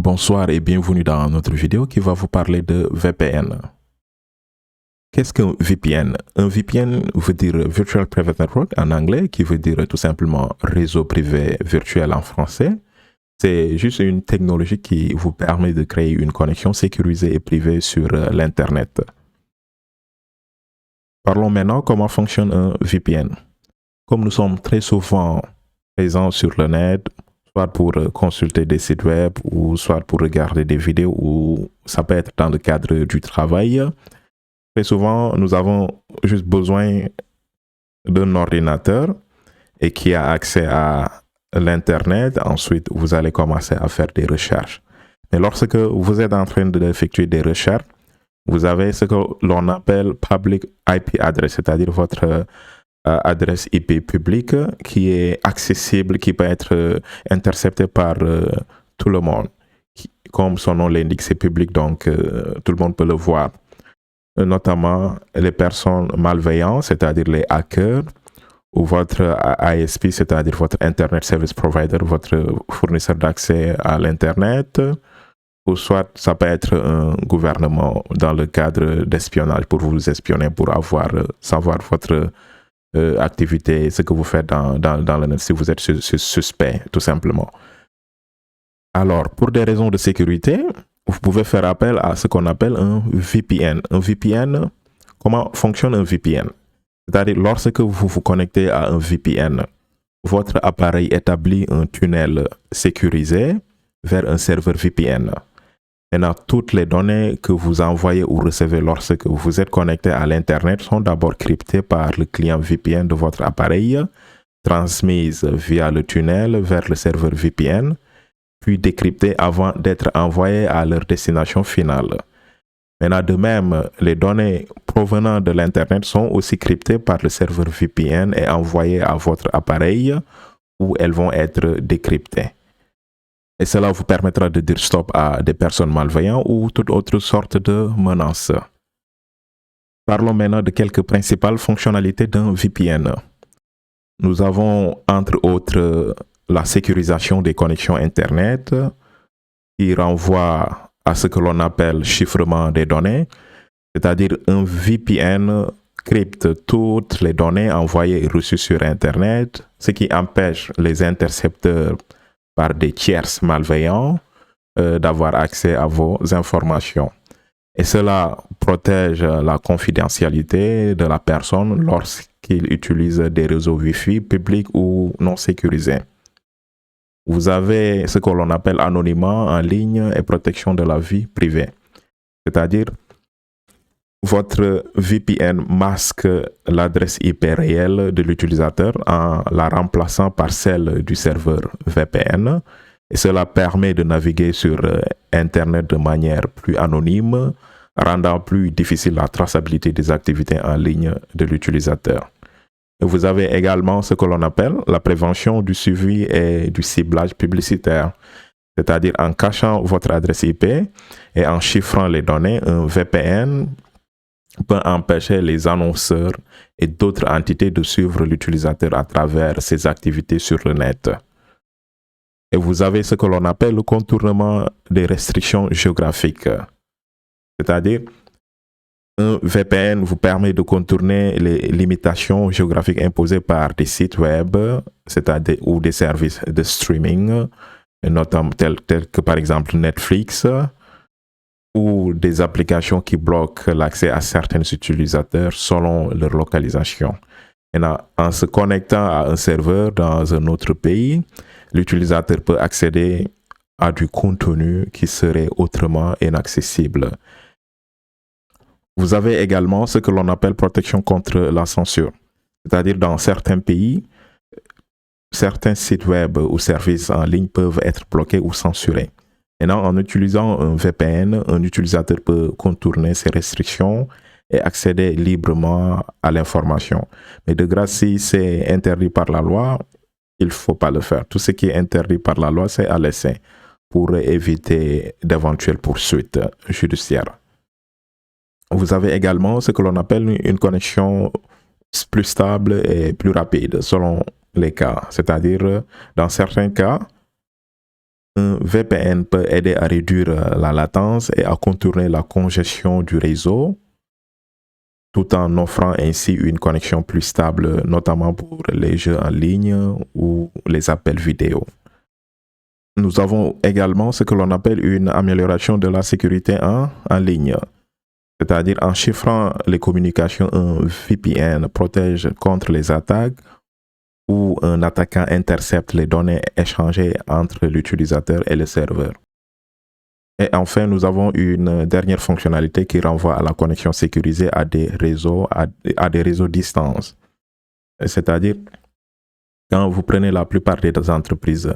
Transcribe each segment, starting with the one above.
Bonsoir et bienvenue dans notre vidéo qui va vous parler de VPN. Qu'est-ce qu'un VPN? Un VPN veut dire Virtual Private Network en anglais, qui veut dire tout simplement réseau privé virtuel en français. C'est juste une technologie qui vous permet de créer une connexion sécurisée et privée sur l'Internet. Parlons maintenant comment fonctionne un VPN. Comme nous sommes très souvent présents sur le net, soit pour consulter des sites web ou soit pour regarder des vidéos ou ça peut être dans le cadre du travail. Très souvent, nous avons juste besoin d'un ordinateur et qui a accès à l'Internet. Ensuite, vous allez commencer à faire des recherches. Mais lorsque vous êtes en train d'effectuer des recherches, vous avez ce que l'on appelle Public IP Address, c'est-à-dire votre adresse IP publique qui est accessible, qui peut être interceptée par tout le monde. Comme son nom l'indique, c'est public, donc tout le monde peut le voir. Notamment les personnes malveillantes, c'est-à-dire les hackers, ou votre ISP, c'est-à-dire votre Internet Service Provider, votre fournisseur d'accès à l'Internet, ou soit ça peut être un gouvernement dans le cadre d'espionnage pour vous espionner, pour savoir votre activité, ce que vous faites dans le net, si vous êtes suspect, tout simplement. Alors, pour des raisons de sécurité, vous pouvez faire appel à ce qu'on appelle un VPN. Un VPN, comment fonctionne un VPN? C'est-à-dire, lorsque vous vous connectez à un VPN, votre appareil établit un tunnel sécurisé vers un serveur VPN. Maintenant, toutes les données que vous envoyez ou recevez lorsque vous êtes connecté à l'Internet sont d'abord cryptées par le client VPN de votre appareil, transmises via le tunnel vers le serveur VPN, puis décryptées avant d'être envoyées à leur destination finale. Maintenant, de même, les données provenant de l'Internet sont aussi cryptées par le serveur VPN et envoyées à votre appareil où elles vont être décryptées. Et cela vous permettra de dire stop à des personnes malveillantes ou toute autre sorte de menace. Parlons maintenant de quelques principales fonctionnalités d'un VPN. Nous avons entre autres la sécurisation des connexions Internet qui renvoie à ce que l'on appelle chiffrement des données, c'est-à-dire un VPN crypte toutes les données envoyées et reçues sur Internet, ce qui empêche les intercepteurs par des tiers malveillants d'avoir accès à vos informations. Et cela protège la confidentialité de la personne lorsqu'il utilise des réseaux Wi-Fi publics ou non sécurisés. Vous avez ce que l'on appelle anonymat en ligne et protection de la vie privée. C'est-à-dire, votre VPN masque l'adresse IP réelle de l'utilisateur en la remplaçant par celle du serveur VPN. Et cela permet de naviguer sur Internet de manière plus anonyme, rendant plus difficile la traçabilité des activités en ligne de l'utilisateur. Vous avez également ce que l'on appelle la prévention du suivi et du ciblage publicitaire. C'est-à-dire en cachant votre adresse IP et en chiffrant les données, un VPN peut empêcher les annonceurs et d'autres entités de suivre l'utilisateur à travers ses activités sur le net. Et vous avez ce que l'on appelle le contournement des restrictions géographiques. C'est-à-dire, un VPN vous permet de contourner les limitations géographiques imposées par des sites web, c'est-à-dire ou des services de streaming, notamment tels que par exemple Netflix, ou des applications qui bloquent l'accès à certains utilisateurs selon leur localisation. Et en se connectant à un serveur dans un autre pays, l'utilisateur peut accéder à du contenu qui serait autrement inaccessible. Vous avez également ce que l'on appelle protection contre la censure. C'est-à-dire dans certains pays, certains sites web ou services en ligne peuvent être bloqués ou censurés. Maintenant, en utilisant un VPN, un utilisateur peut contourner ces restrictions et accéder librement à l'information. Mais de grâce, si c'est interdit par la loi, il ne faut pas le faire. Tout ce qui est interdit par la loi, c'est à laisser pour éviter d'éventuelles poursuites judiciaires. Vous avez également ce que l'on appelle une connexion plus stable et plus rapide selon les cas. C'est-à-dire, dans certains cas, Un VPN peut aider à réduire la latence et à contourner la congestion du réseau, tout en offrant ainsi une connexion plus stable, notamment pour les jeux en ligne ou les appels vidéo. Nous avons également ce que l'on appelle une amélioration de la sécurité en ligne. C'est-à-dire en chiffrant les communications, un VPN protège contre les attaques où un attaquant intercepte les données échangées entre l'utilisateur et le serveur. Et enfin, nous avons une dernière fonctionnalité qui renvoie à la connexion sécurisée à des réseaux distance. C'est-à-dire, quand vous prenez la plupart des entreprises,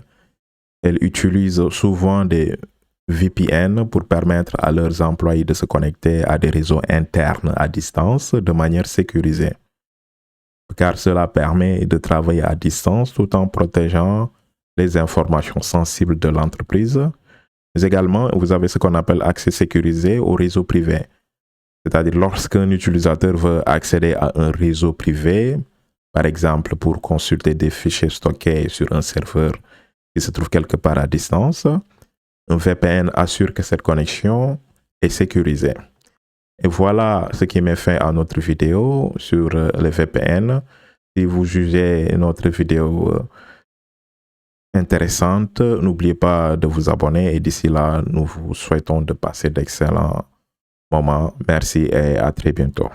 elles utilisent souvent des VPN pour permettre à leurs employés de se connecter à des réseaux internes à distance de manière sécurisée. Car cela permet de travailler à distance tout en protégeant les informations sensibles de l'entreprise. Mais également, vous avez ce qu'on appelle accès sécurisé au réseau privé. C'est-à-dire lorsqu'un utilisateur veut accéder à un réseau privé, par exemple pour consulter des fichiers stockés sur un serveur qui se trouve quelque part à distance, un VPN assure que cette connexion est sécurisée. Et voilà ce qui met fin à notre vidéo sur le VPN. Si vous jugez notre vidéo intéressante, n'oubliez pas de vous abonner et d'ici là, nous vous souhaitons de passer d'excellents moments. Merci et à très bientôt.